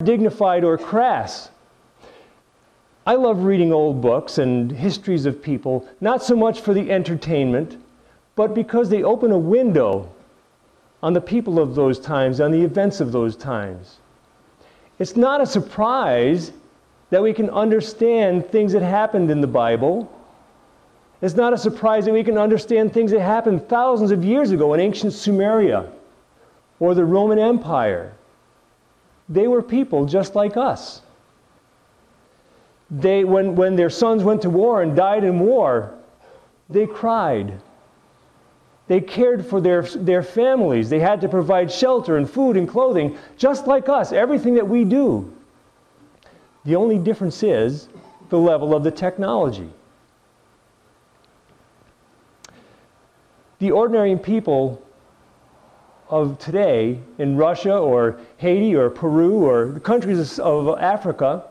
dignified or crass. I love reading old books and histories of people, not so much for the entertainment, but because they open a window on the people of those times, on the events of those times. It's not a surprise that we can understand things that happened in the Bible. It's not a surprise that we can understand things that happened thousands of years ago in ancient Sumeria or the Roman Empire. They were people just like us. When their sons went to war and died in war, they cried. They cared for their families. They had to provide shelter and food and clothing, just like us, everything that we do. The only difference is the level of the technology. The ordinary people of today in Russia or Haiti or Peru or the countries of Africa,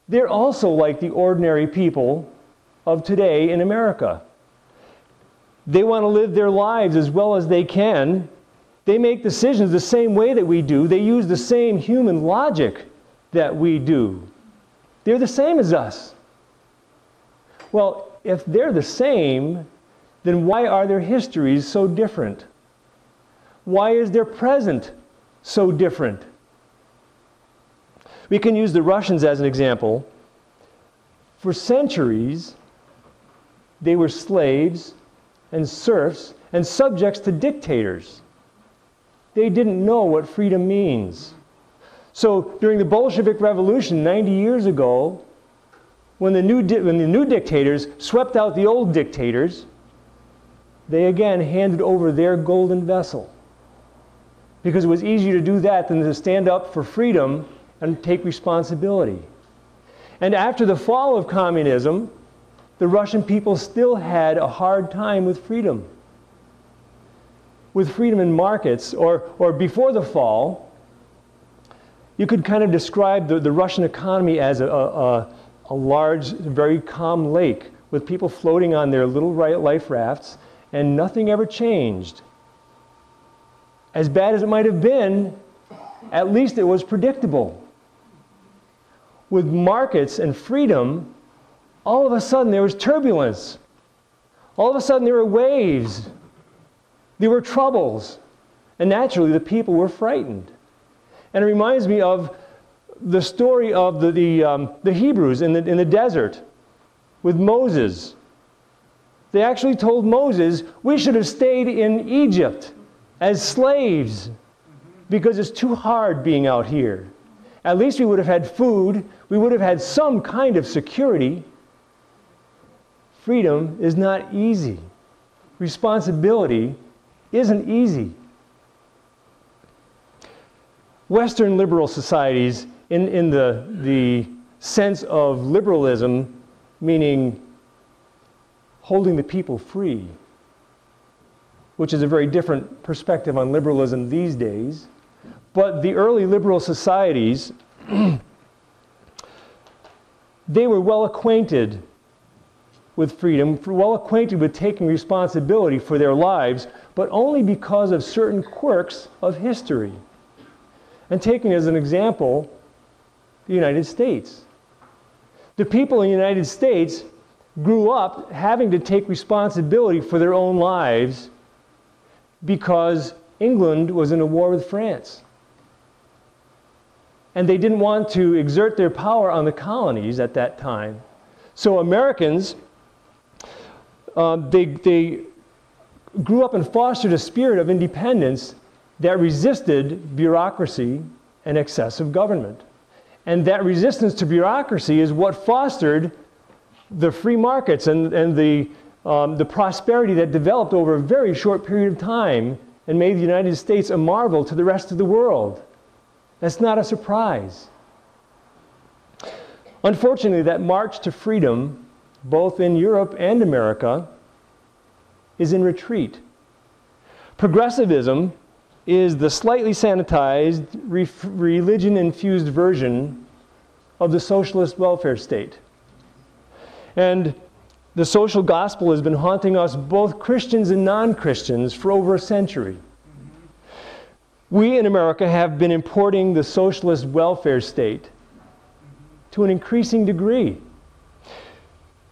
they're also like the ordinary people of today in America. They want to live their lives as well as they can. They make decisions the same way that we do. They use the same human logic that we do. They're the same as us. Well, if they're the same, then why are their histories so different? Why is their present so different? We can use the Russians as an example. For centuries, they were slaves and serfs and subjects to dictators. They didn't know what freedom means. So during the Bolshevik Revolution 90 years ago, when the new dictators swept out the old dictators, they again handed over their golden vessel. Because it was easier to do that than to stand up for freedom and take responsibility. And after the fall of communism, the Russian people still had a hard time with freedom. With freedom in markets, or before the fall, you could kind of describe the Russian economy as a large, very calm lake with people floating on their little life rafts, and nothing ever changed. As bad as it might have been, at least it was predictable. With markets and freedom, all of a sudden there was turbulence. All of a sudden there were waves. There were troubles. And naturally the people were frightened. And it reminds me of the story of the Hebrews in the desert with Moses. They actually told Moses, we should have stayed in Egypt as slaves because it's too hard being out here. At least we would have had food. We would have had some kind of security. Freedom is not easy. Responsibility isn't easy. Western liberal societies, in the sense of liberalism, meaning holding the people free, which is a very different perspective on liberalism these days. But the early liberal societies, they were well acquainted with freedom, well acquainted with taking responsibility for their lives, but only because of certain quirks of history. And taking as an example, the United States. The people in the United States grew up having to take responsibility for their own lives because England was in a war with France. And they didn't want to exert their power on the colonies at that time. So Americans, they grew up and fostered a spirit of independence that resisted bureaucracy and excessive government. And that resistance to bureaucracy is what fostered the free markets and the prosperity that developed over a very short period of time and made the United States a marvel to the rest of the world. That's not a surprise. Unfortunately, that march to freedom, both in Europe and America, is in retreat. Progressivism is the slightly sanitized, religion-infused version of the socialist welfare state. And the social gospel has been haunting us, both Christians and non-Christians, for over a century. We in America have been importing the socialist welfare state to an increasing degree.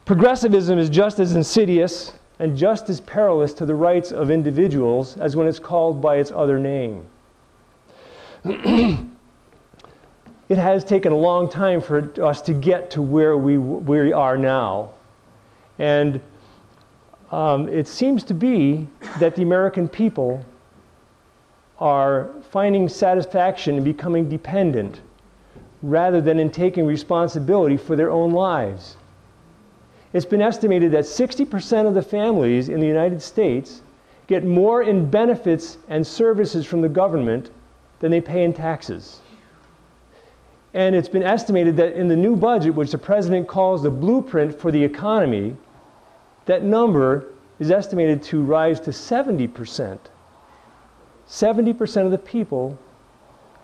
Progressivism is just as insidious and just as perilous to the rights of individuals as when it's called by its other name. It has taken a long time for us to get to where we are now. And it seems to be that the American people are finding satisfaction in becoming dependent rather than in taking responsibility for their own lives. It's been estimated that 60% of the families in the United States get more in benefits and services from the government than they pay in taxes. And it's been estimated that in the new budget, which the president calls the blueprint for the economy, that number is estimated to rise to 70%. 70% of the people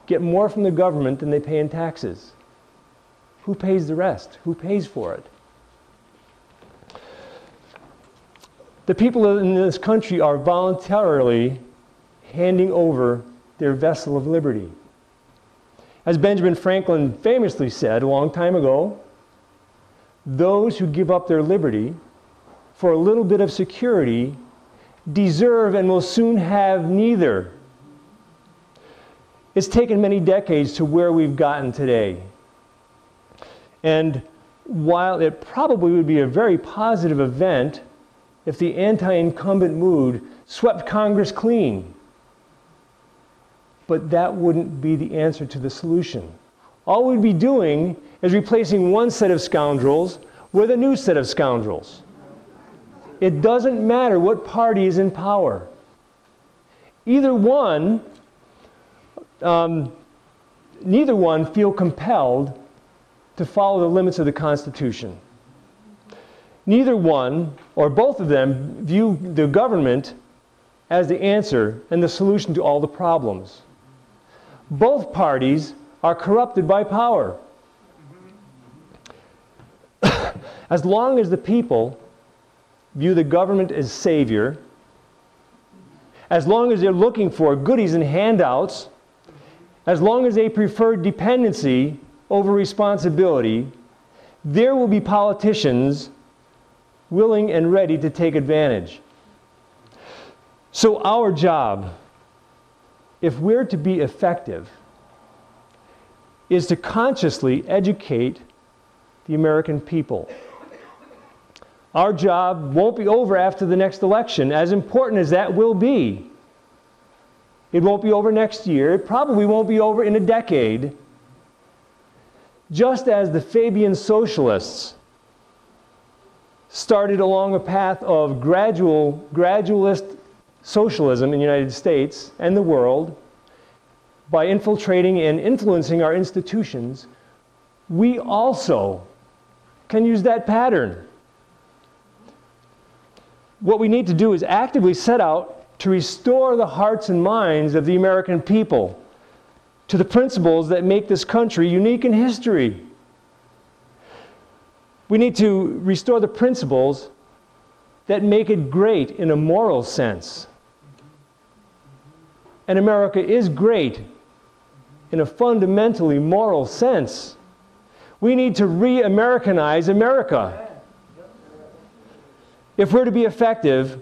get more from the government than they pay in taxes. Who pays the rest? Who pays for it? The people in this country are voluntarily handing over their vessel of liberty. As Benjamin Franklin famously said a long time ago, those who give up their liberty for a little bit of security deserve and will soon have neither. It's taken many decades to where we've gotten today. And while it probably would be a very positive event if the anti-incumbent mood swept Congress clean, but that wouldn't be the answer to the solution. All we'd be doing is replacing one set of scoundrels with a new set of scoundrels. It doesn't matter what party is in power. Neither one feel compelled to follow the limits of the Constitution. Neither one, or both of them, view the government as the answer and the solution to all the problems. Both parties are corrupted by power. As long as the people view the government as savior, as long as they're looking for goodies and handouts, as long as they prefer dependency over responsibility, there will be politicians willing and ready to take advantage. So our job, if we're to be effective, is to consciously educate the American people. Our job won't be over after the next election, as important as that will be. It won't be over next year. It probably won't be over in a decade. Just as the Fabian socialists started along a path of gradualist socialism in the United States and the world by infiltrating and influencing our institutions, we also can use that pattern. What we need to do is actively set out to restore the hearts and minds of the American people to the principles that make this country unique in history. We need to restore the principles that make it great in a moral sense. And America is great in a fundamentally moral sense. We need to re-Americanize America. If we're to be effective,